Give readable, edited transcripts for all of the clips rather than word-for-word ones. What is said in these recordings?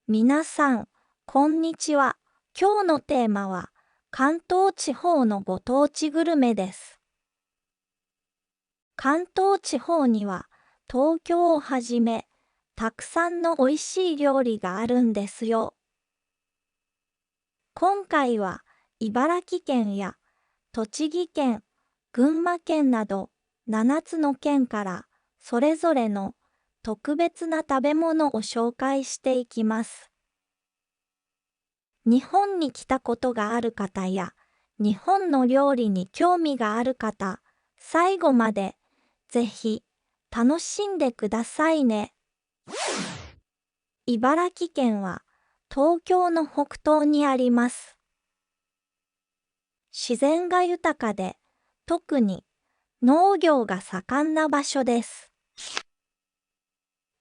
皆さん、こんにちは。今日のテーマは、関東地方のご当地グルメです。関東地方には、東京をはじめ、たくさんの美味しい料理があるんですよ。今回は、茨城県や栃木県、群馬県など、7つの県から、それぞれの特別な食べ物を紹介していきます。日本に来たことがある方や、日本の料理に興味がある方、最後までぜひ楽しんでくださいね。茨城県は東京の北東にあります。自然が豊かで、特に農業が盛んな場所です。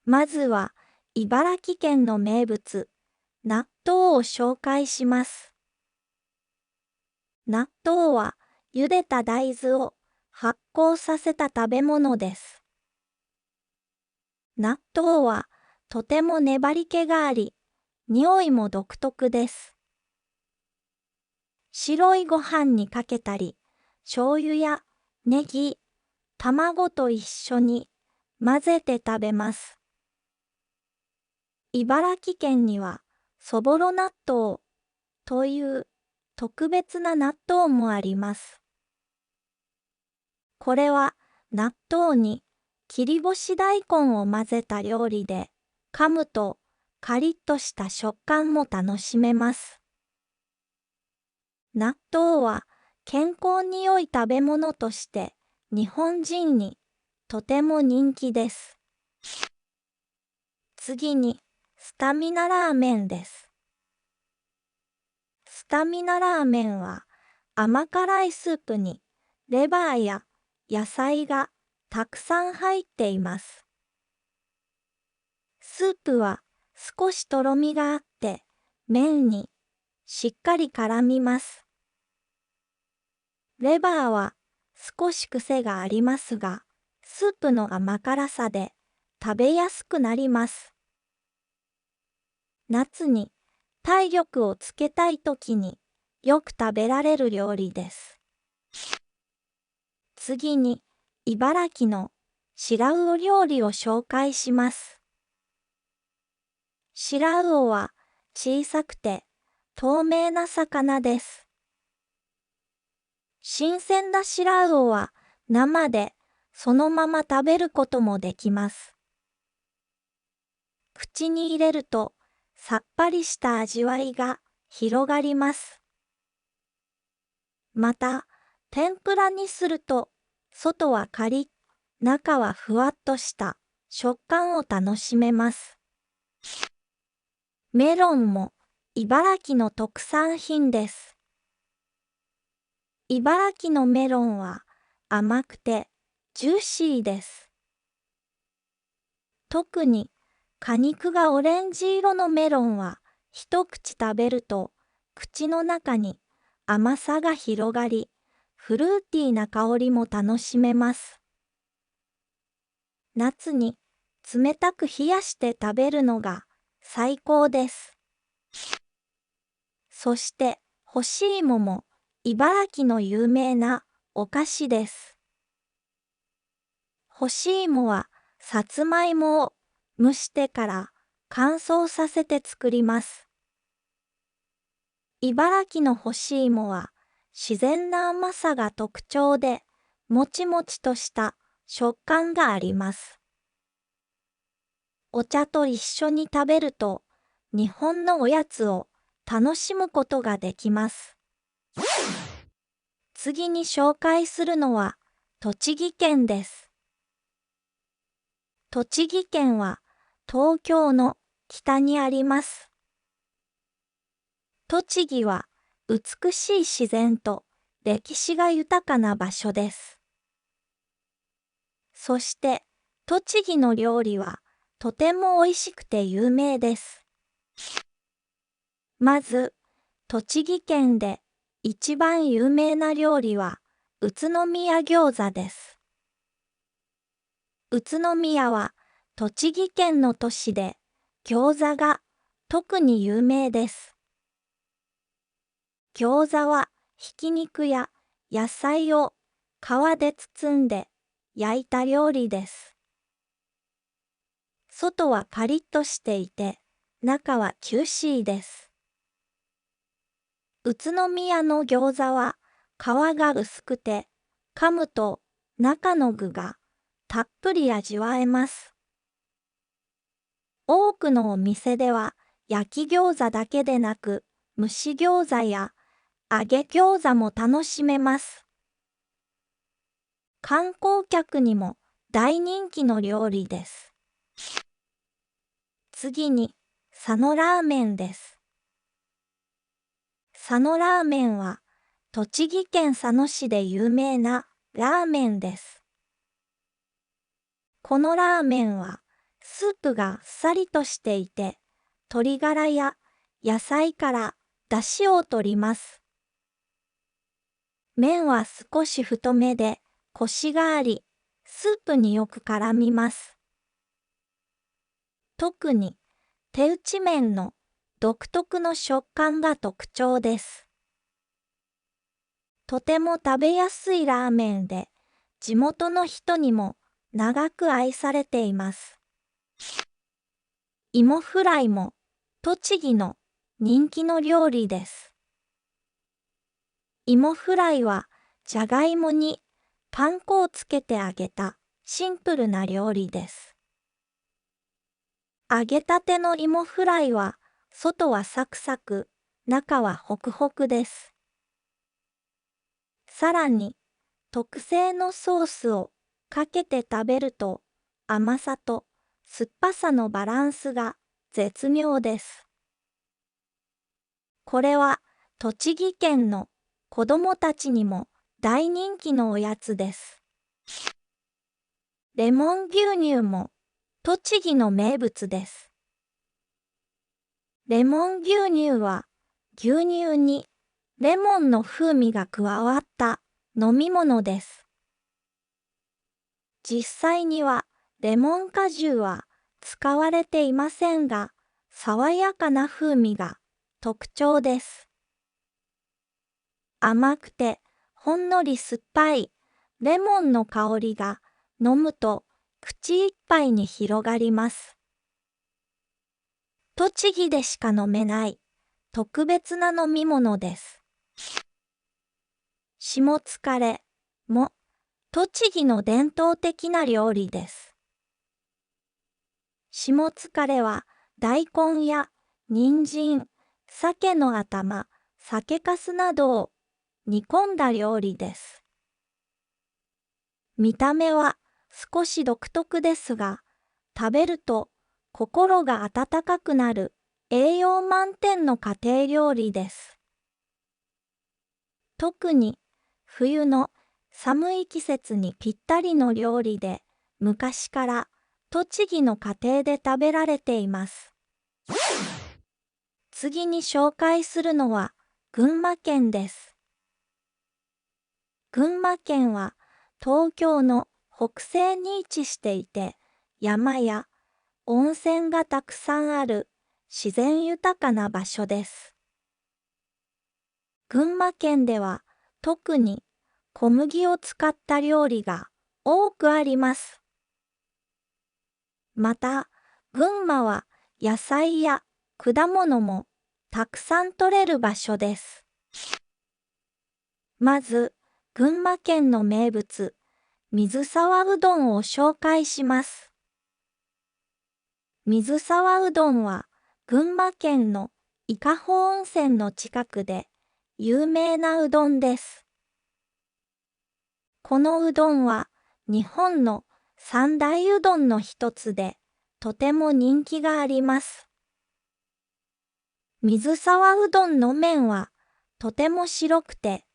まずは茨城県の名物、納豆を紹介します。納豆は茹でた大豆を発酵させた食べ物です。納豆はとても粘り気があり、匂いも独特です。白いご飯にかけたり、醤油やネギ、卵と一緒に混ぜて食べます。茨城県にはそぼろ納豆という特別な納豆もあります。これは納豆に切り干し大根を混ぜた料理で、噛むとカリッとした食感も楽しめます。納豆は健康に良い食べ物として日本人にとても人気です。次にスタミナラーメンです。スタミナラーメンは甘辛いスープにレバーや野菜がたくさん入っています。スープは少しとろみがあって、麺にしっかり絡みます。レバーは少し癖がありますが、スープの甘辛さで食べやすくなります。夏に体力をつけたいときによく食べられる料理です。次に茨城の白魚料理を紹介します。白魚は小さくて透明な魚です。新鮮な白魚は生でそのまま食べることもできます。口に入れるとさっぱりした味わいが広がります。また、天ぷらにすると外はカリッ、中はふわっとした食感を楽しめます。メロンも茨城の特産品です。茨城のメロンは甘くてジューシーです。特に果肉がオレンジ色のメロンは一口食べると口の中に甘さが広がり、フルーティーな香りも楽しめます。夏に冷たく冷やして食べるのが最高です。そして干し芋も茨城の有名なお菓子です。干し芋はさつまいもを蒸してから乾燥させて作ります。茨城の干し芋は自然な甘さが特徴で、もちもちとした食感があります。お茶と一緒に食べると日本のおやつを楽しむことができます。次に紹介するのは栃木県です。栃木県は東京の北にあります。栃木は美しい自然と歴史が豊かな場所です。そして栃木の料理はとても美味しくて有名です。まず、栃木県で一番有名な料理は宇都宮餃子です。宇都宮は栃木県の都市で餃子が特に有名です。餃子はひき肉や野菜を皮で包んで焼いた料理です。外はパリッとしていて、中はジューシーです。宇都宮の餃子は皮が薄くて、噛むと中の具がたっぷり味わえます。多くのお店では焼き餃子だけでなく、蒸し餃子や揚げ餃子も楽しめます。観光客にも大人気の料理です。次に、佐野ラーメンです。佐野ラーメンは、栃木県佐野市で有名なラーメンです。このラーメンは、スープがあっさりとしていて、鶏ガラや野菜から出汁を取ります。麺は少し太めで、コシがあり、スープによく絡みます。特に、手打ち麺の独特の食感が特徴です。とても食べやすいラーメンで、地元の人にも長く愛されています。芋フライも栃木の人気の料理です。芋フライはじゃがいもにパン粉をつけて揚げたシンプルな料理です。揚げたての芋フライは外はサクサク、中はホクホクです。さらに特製のソースをかけて食べると甘さと酸っぱさのバランスが絶妙です。これは栃木県の子供たちにも大人気のおやつです。レモン牛乳も栃木の名物です。レモン牛乳は牛乳にレモンの風味が加わった飲み物です。実際にはレモン果汁は使われていませんが、爽やかな風味が特徴です。甘くてほんのり酸っぱいレモンの香りが飲むと口いっぱいに広がります。栃木でしか飲めない特別な飲み物です。しもつかれも栃木の伝統的な料理です。しもつかれは大根や人参、鮭の頭、酒粕などを煮込んだ料理です。見た目は少し独特ですが、食べると心が温かくなる栄養満点の家庭料理です。特に冬の寒い季節にぴったりの料理で、昔から栃木の家庭で食べられています。次に紹介するのは群馬県です。群馬県は東京の北西に位置していて、山や温泉がたくさんある自然豊かな場所です。群馬県では特に小麦を使った料理が多くあります。また、群馬は野菜や果物もたくさん取れる場所です。まず、群馬県の名物、水沢うどんを紹介します。水沢うどんは群馬県の伊香保温泉の近くで有名なうどんです。このうどんは日本の三大うどんの一つでとても人気があります。水沢うどんの麺はとても白くて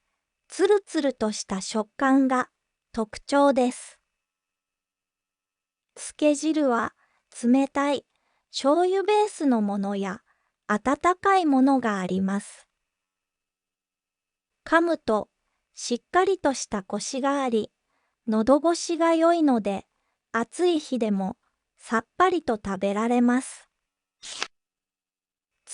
つるつるとした食感が特徴です。つけ汁は冷たい醤油ベースのものや温かいものがあります。噛むとしっかりとしたコシがあり、喉越しが良いので、暑い日でもさっぱりと食べられます。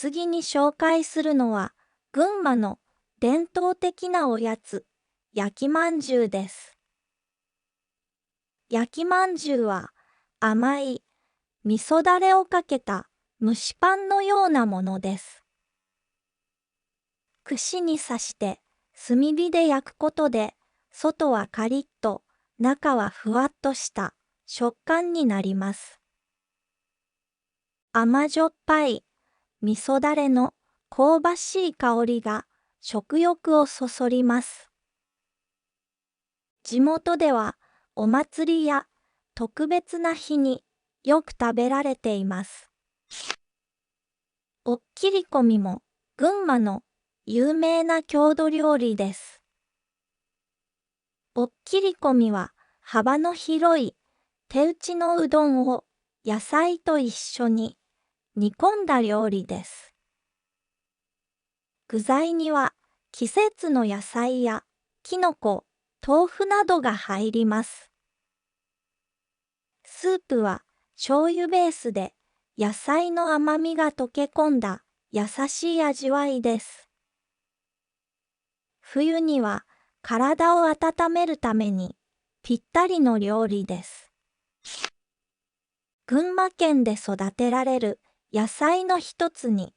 次に紹介するのは、群馬の伝統的なおやつ、焼きまんじゅうです。焼きまんじゅうは甘い味噌だれをかけた蒸しパンのようなものです。串に刺して炭火で焼くことで、外はカリッと、中はふわっとした食感になります。甘じょっぱい味噌だれの香ばしい香りが食欲をそそります。地元ではお祭りや特別な日によく食べられています。おっきりこみも群馬の有名な郷土料理です。おっきりこみは幅の広い手打ちのうどんを野菜と一緒に煮込んだ料理です。具材には季節の野菜やきのこ、豆腐などが入ります。スープは醤油ベースで野菜の甘みが溶け込んだ優しい味わいです。冬には体を温めるためにぴったりの料理です。群馬県で育てられる野菜の一つに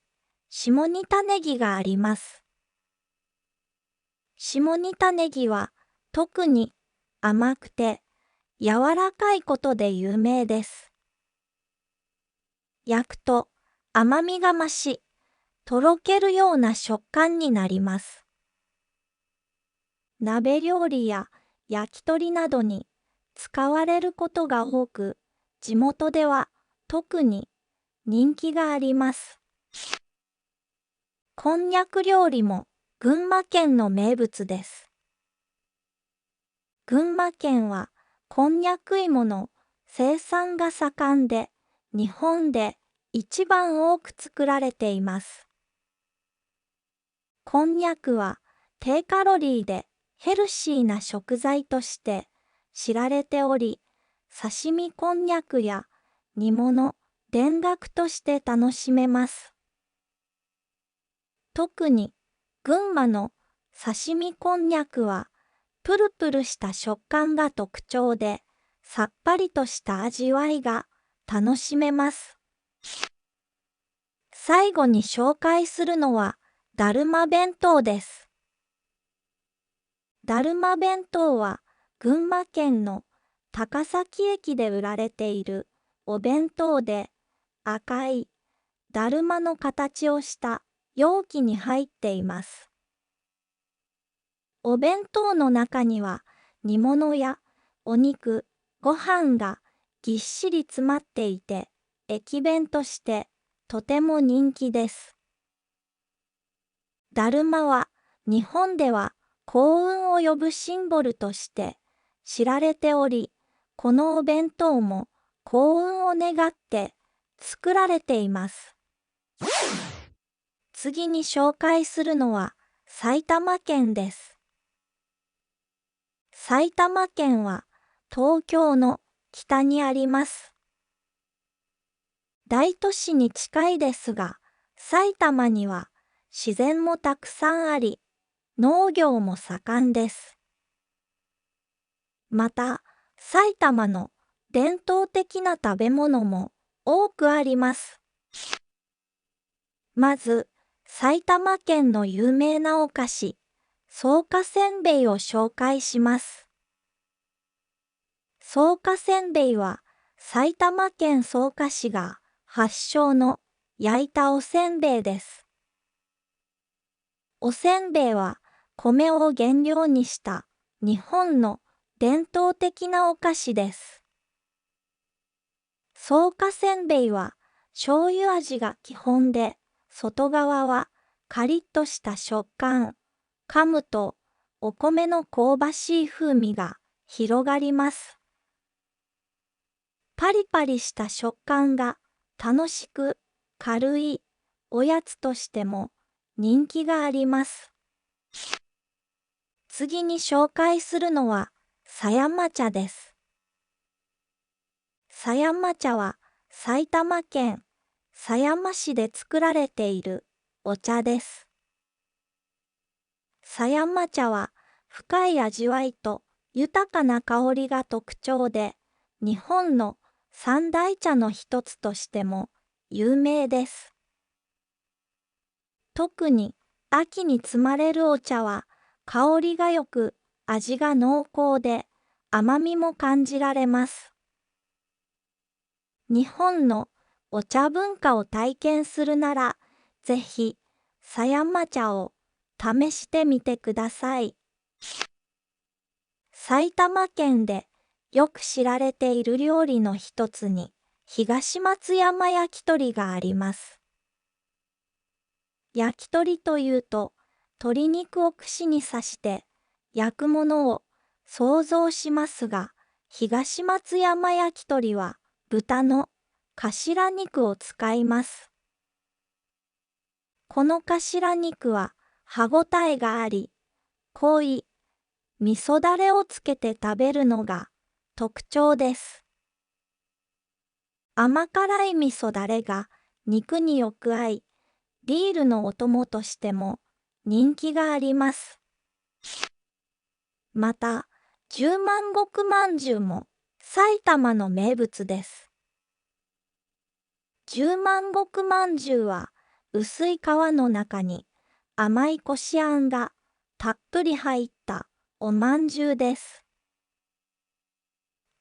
下仁田ネギがあります。下仁田ネギは特に甘くて柔らかいことで有名です。焼くと甘みが増し、とろけるような食感になります。鍋料理や焼き鳥などに使われることが多く、地元では特に人気があります。こんにゃく料理も群馬県の名物です。群馬県はこんにゃく芋の生産が盛んで、日本で一番多く作られています。こんにゃくは低カロリーでヘルシーな食材として知られており、刺身こんにゃくや煮物、田楽として楽しめます。特に群馬の刺身こんにゃくはプルプルした食感が特徴で、さっぱりとした味わいが楽しめます。最後に紹介するのはだるま弁当です。だるま弁当は群馬県の高崎駅で売られているお弁当で、赤いだるまの形をした容器に入っています。お弁当の中には煮物やお肉、ご飯がぎっしり詰まっていて、駅弁としてとても人気です。だるまは日本では幸運を呼ぶシンボルとして知られており、このお弁当も幸運を願って作られています。次に紹介するのは埼玉県です。埼玉県は東京の北にあります。大都市に近いですが、埼玉には自然もたくさんあり、農業も盛んです。また、埼玉の伝統的な食べ物も多くあります。まず、埼玉県の有名なお菓子、草加せんべいを紹介します。草加せんべいは埼玉県草加市が発祥の焼いたおせんべいです。おせんべいは米を原料にした日本の伝統的なお菓子です。草加せんべいは醤油味が基本で、外側はカリッとした食感、噛むとお米の香ばしい風味が広がります。パリパリした食感が楽しく軽いおやつとしても人気があります。次に紹介するのは狭山茶です。狭山茶は埼玉県狭山市で作られているお茶です。狭山茶は深い味わいと豊かな香りが特徴で、日本の三大茶の一つとしても有名です。特に秋に摘まれるお茶は香りがよく味が濃厚で甘みも感じられます。日本のお茶文化を体験するなら、ぜひ狭山茶を試してみてください。埼玉県でよく知られている料理の一つに東松山焼き鳥があります。焼き鳥というと鶏肉を串に刺して焼くものを想像しますが、東松山焼き鳥は豚の頭肉を使います。この頭肉は歯ごたえがあり、濃い味噌だれをつけて食べるのが特徴です。甘辛い味噌だれが肉によく合い、ビールのお供としても人気があります。また、十万石まんじゅうも埼玉の名物です。十万石まんじゅうは薄い皮の中に甘いこしあんがたっぷり入ったおまんじゅうです。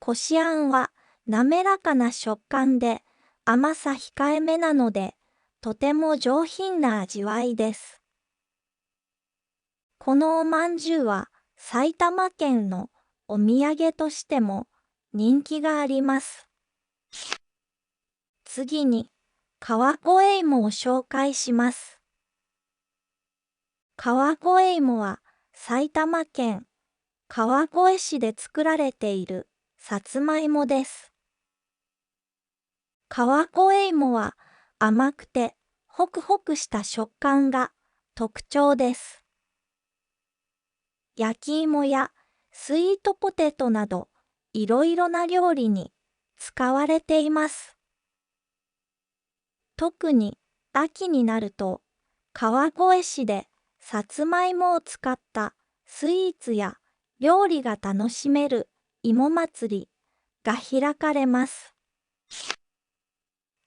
こしあんは滑らかな食感で甘さ控えめなのでとても上品な味わいです。このおまんじゅうは埼玉県のお土産としても人気があります。次に川越芋を紹介します。川越芋は埼玉県川越市で作られているさつまいもです。川越芋は甘くてホクホクした食感が特徴です。焼き芋やスイートポテトなどいろいろな料理に使われています。特に秋になると川越市でさつまいもを使ったスイーツや料理が楽しめる芋祭りが開かれます。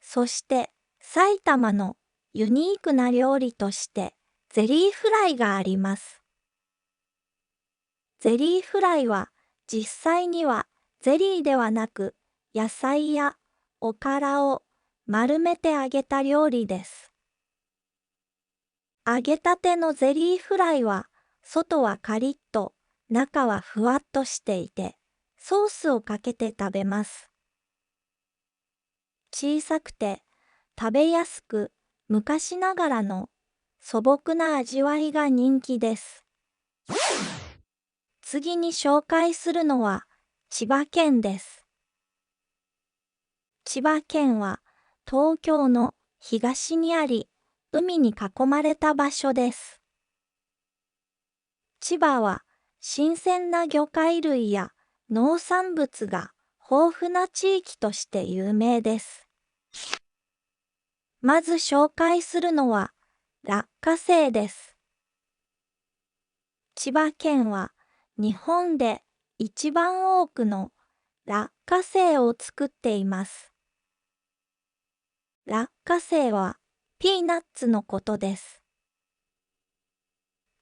そして埼玉のユニークな料理としてゼリーフライがあります。ゼリーフライは実際にはゼリーではなく野菜やおからを丸めて揚げた料理です。揚げたてのゼリーフライは外はカリッと中はふわっとしていてソースをかけて食べます。小さくて食べやすく昔ながらの素朴な味わいが人気です。次に紹介するのは千葉県です。千葉県は東京の東にあり、海に囲まれた場所です。千葉は新鮮な魚介類や農産物が豊富な地域として有名です。まず紹介するのは落花生です。千葉県は日本で一番多くの落花生を作っています。落花生はピーナッツのことです。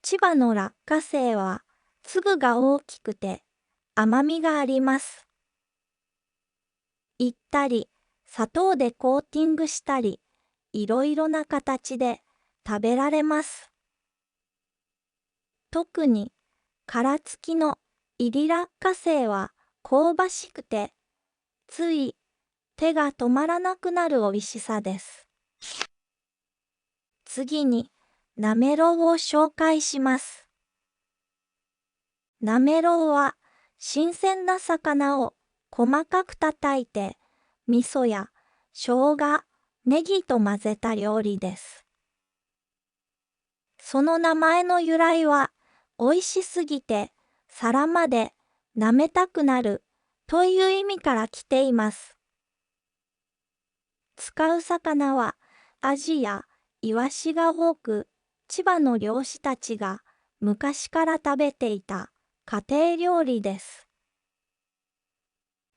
千葉の落花生は粒が大きくて甘みがあります。いったり砂糖でコーティングしたりいろいろな形で食べられます。特に殻付きの入り落花生は香ばしくてつい手が止まらなくなる美味しさです。次になめろうを紹介します。なめろうは新鮮な魚を細かく叩いて味噌や生姜、ネギと混ぜた料理です。その名前の由来は美味しすぎて皿まで舐めたくなるという意味から来ています。使う魚はアジやイワシが多く、千葉の漁師たちが昔から食べていた家庭料理です。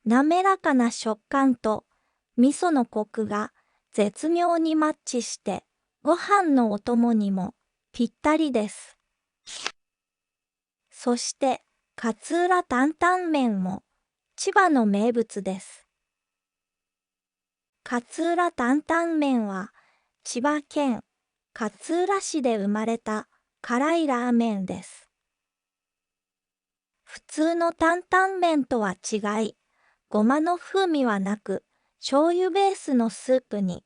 滑らかな食感と味噌のコクが絶妙にマッチして、ご飯のお供にもぴったりです。そして、勝浦担々麺も千葉の名物です。勝浦担々麺は千葉県勝浦市で生まれた辛いラーメンです。普通の担々麺とは違い、ごまの風味はなく、醤油ベースのスープに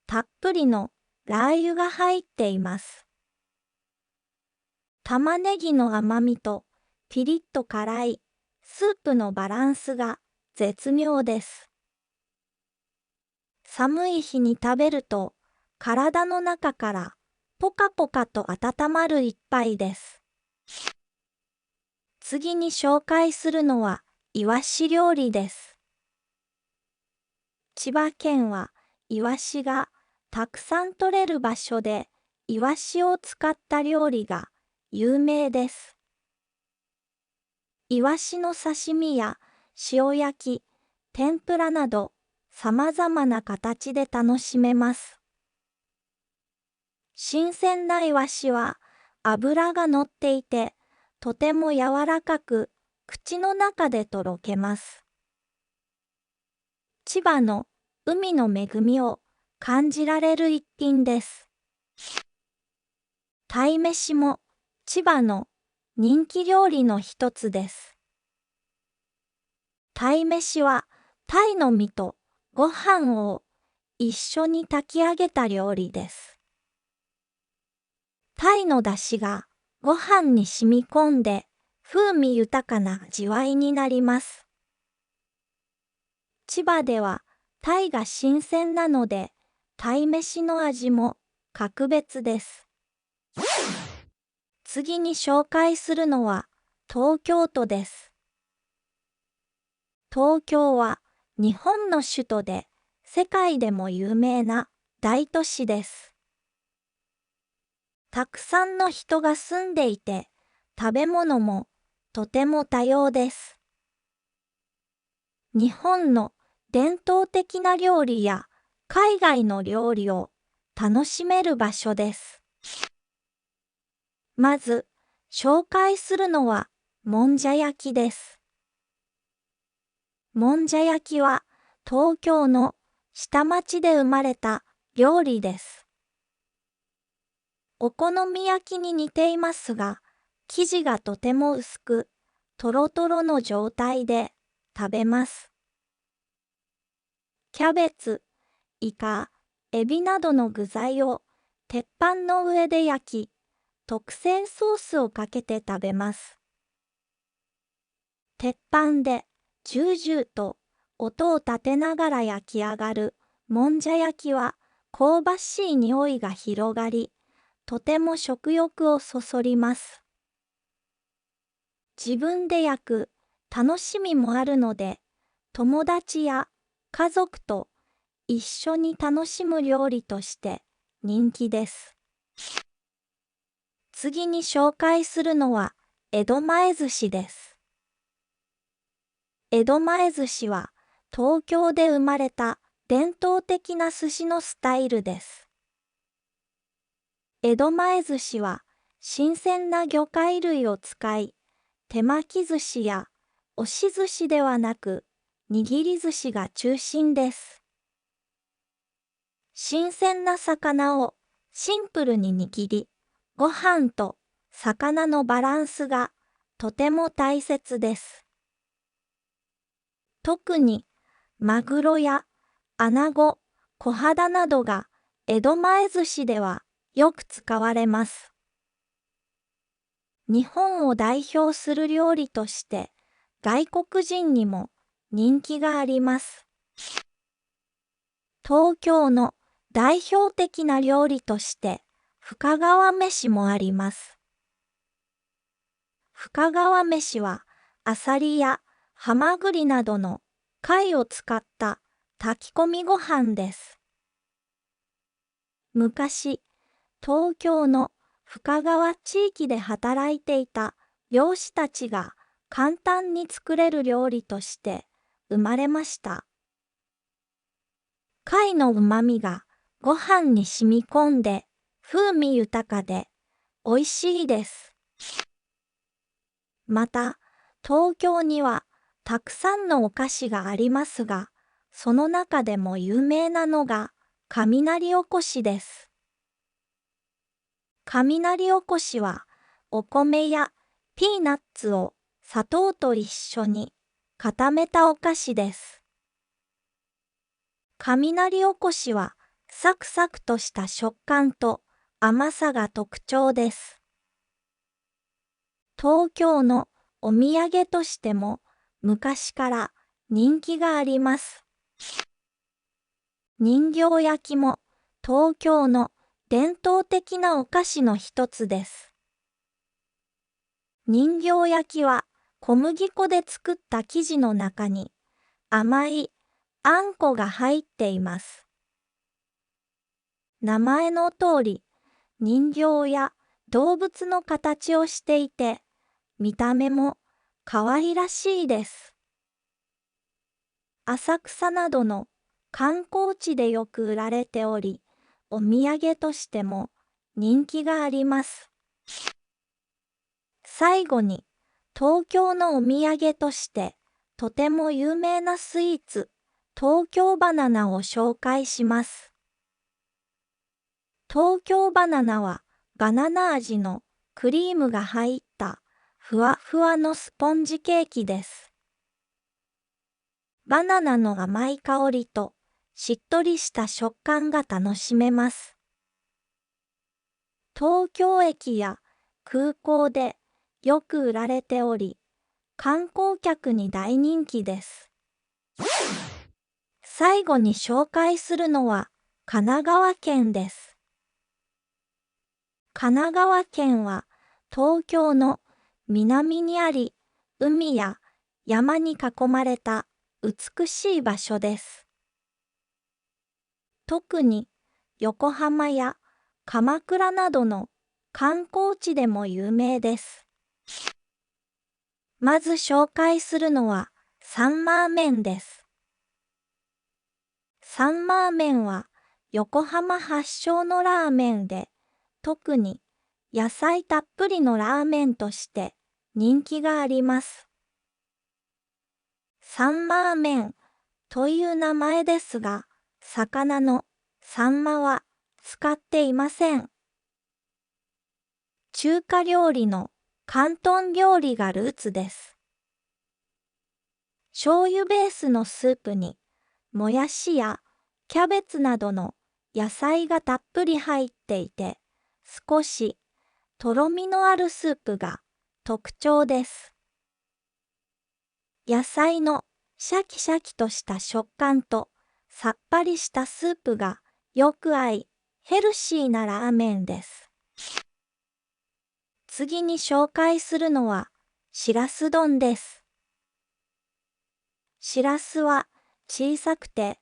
たっぷりのラー油が入っています。玉ねぎの甘みとピリッと辛いスープのバランスが絶妙です。寒い日に食べると体の中からポカポカと温まる一杯です。次に紹介するのはイワシ料理です。千葉県はイワシがたくさん取れる場所で、イワシを使った料理が有名です。イワシの刺身や塩焼き、天ぷらなど様々な形で楽しめます。新鮮なイワシは脂が乗っていて、とても柔らかく口の中でとろけます。千葉の海の恵みを感じられる一品です。鯛めしも千葉の人気料理の一つです。鯛めしは鯛の身とご飯を一緒に炊き上げた料理です。鯛の出汁がご飯に染み込んで風味豊かな味わいになります。千葉では鯛が新鮮なので、鯛めしの味も格別です。次に紹介するのは東京都です。東京は日本の首都で世界でも有名な大都市です。たくさんの人が住んでいて、食べ物もとても多様です。日本の伝統的な料理や海外の料理を楽しめる場所です。まず紹介するのはもんじゃ焼きです。もんじゃ焼きは東京の下町で生まれた料理です。お好み焼きに似ていますが、生地がとても薄く、とろとろの状態で食べます。キャベツ、イカ、エビなどの具材を鉄板の上で焼き、特製ソースをかけて食べます。鉄板でジュージューと音を立てながら焼き上がるもんじゃ焼きは香ばしい匂いが広がり、とても食欲をそそります。自分で焼く楽しみもあるので、友達や家族と一緒に楽しむ料理として人気です。次に紹介するのは江戸前寿司です。江戸前寿司は東京で生まれた伝統的な寿司のスタイルです。江戸前寿司は新鮮な魚介類を使い、手巻き寿司や押し寿司ではなく握り寿司が中心です。新鮮な魚をシンプルに握り、ご飯と魚のバランスがとても大切です。特にマグロやアナゴ、小肌などが江戸前寿司ではよく使われます。日本を代表する料理として外国人にも人気があります。東京の代表的な料理として深川めしもあります。深川めしはアサリやハマグリなどの貝を使った炊き込みご飯です。昔、東京の深川地域で働いていた漁師たちが簡単に作れる料理として生まれました。貝の旨味がご飯に染み込んで風味豊かで美味しいです。また、東京にはたくさんのお菓子がありますが、その中でも有名なのが雷おこしです。雷おこしはお米やピーナッツを砂糖と一緒に固めたお菓子です。雷おこしはサクサクとした食感と甘さが特徴です。東京のお土産としても昔から人気があります。人形焼きも東京の伝統的なお菓子の一つです。人形焼きは小麦粉で作った生地の中に甘いあんこが入っています。名前の通り、人形や動物の形をしていて、見た目も可愛らしいです。浅草などの観光地でよく売られており、お土産としても人気があります。最後に、東京のお土産としてとても有名なスイーツ、東京ばな奈を紹介します。東京ばな奈はバナナ味のクリームが入ったふわふわのスポンジケーキです。バナナの甘い香りとしっとりした食感が楽しめます。東京駅や空港でよく売られており、観光客に大人気です。最後に紹介するのは神奈川県です。神奈川県は東京の南にあり、海や山に囲まれた美しい場所です。特に横浜や鎌倉などの観光地でも有名です。まず紹介するのはサンマー麺です。サンマー麺は横浜発祥のラーメンで、特に野菜たっぷりのラーメンとして人気があります。サンマー麺という名前ですが、魚のサンマは使っていません。中華料理の広東料理がルーツです。醤油ベースのスープに、もやしやキャベツなどの野菜がたっぷり入っていて、少しとろみのあるスープが特徴です。野菜のシャキシャキとした食感とさっぱりしたスープがよく合い、ヘルシーなラーメンです。次に紹介するのはしらす丼です。しらすは小さくて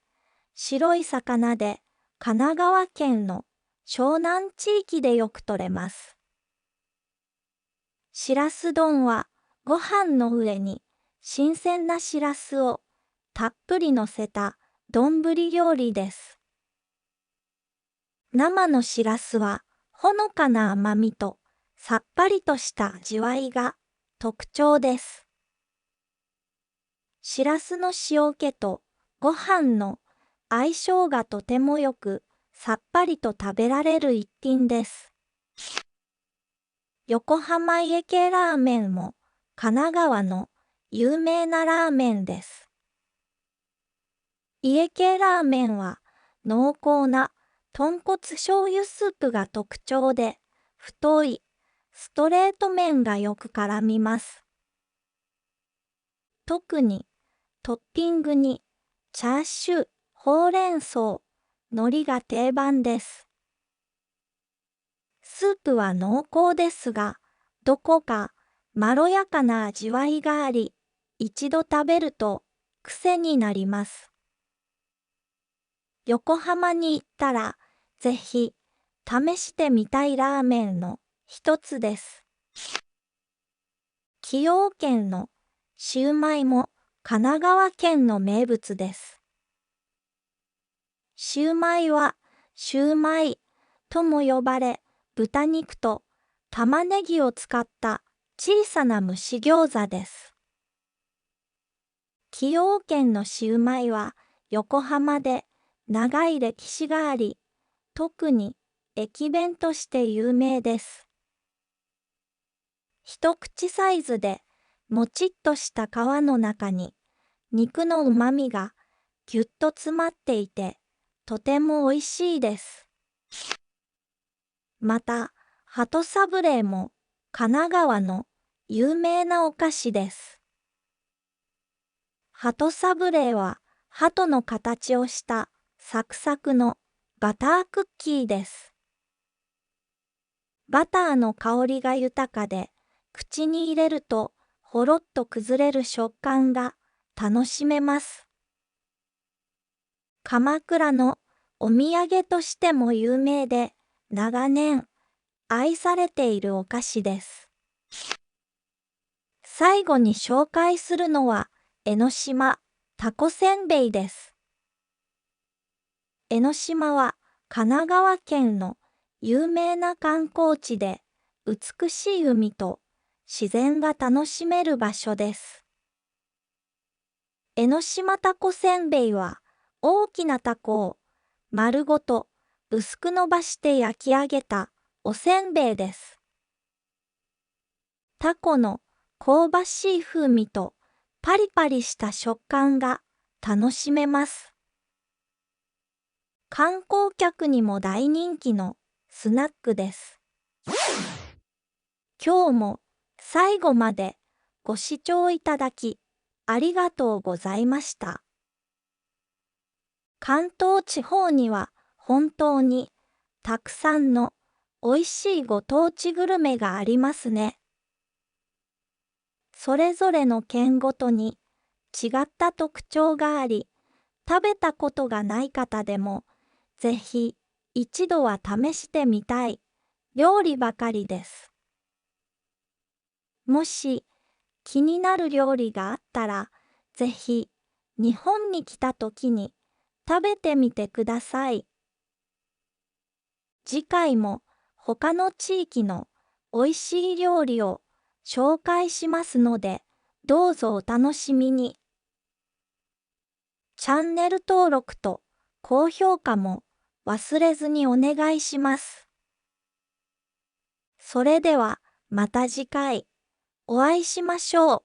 白い魚で神奈川県の湘南地域でよく取れます。しらす丼はご飯の上に新鮮なしらすをたっぷり乗せた丼料理です。生のしらすはほのかな甘みとさっぱりとした味わいが特徴です。しらすの塩気とご飯の相性がとてもよく、さっぱりと食べられる一品です。横浜家系ラーメンも神奈川の有名なラーメンです。家系ラーメンは濃厚な豚骨醤油スープが特徴で、太いストレート麺がよく絡みます。特にトッピングにチャーシュー、ほうれん草、海苔が定番です。スープは濃厚ですが、どこかまろやかな味わいがあり、一度食べると癖になります。横浜に行ったら、ぜひ試してみたいラーメンの一つです。崎陽軒のシウマイも神奈川県の名物です。シウマイはシューマイとも呼ばれ、豚肉と玉ねぎを使った小さな蒸し餃子です。崎陽軒のシウマイは横浜で長い歴史があり、特に駅弁として有名です。一口サイズでもちっとした皮の中に肉のうまみがぎゅっと詰まっていて、とてもおいしいです。また、鳩サブレーも神奈川の有名なお菓子です。鳩サブレーは鳩の形をしたサクサクのバタークッキーです。バターの香りが豊かで、口に入れるとほろっと崩れる食感が楽しめます。鎌倉のお土産としても有名で、長年愛されているお菓子です。最後に紹介するのは江ノ島たこせんべいです。江ノ島は神奈川県の有名な観光地で、美しい海と自然が楽しめる場所です。江ノ島たこせんべいは大きなたこを丸ごと薄く伸ばして焼き上げたおせんべいです。たこの香ばしい風味とパリパリした食感が楽しめます。観光客にも大人気のスナックです。今日も最後までご視聴いただきありがとうございました。関東地方には本当にたくさんのおいしいご当地グルメがありますね。それぞれの県ごとに違った特徴があり、食べたことがない方でもぜひ一度は試してみたい料理ばかりです。もし気になる料理があったら、ぜひ日本に来た時に食べてみてください。次回も他の地域のおいしい料理を紹介しますので、どうぞお楽しみに。チャンネル登録と高評価も忘れずにお願いします。それではまた次回お会いしましょう。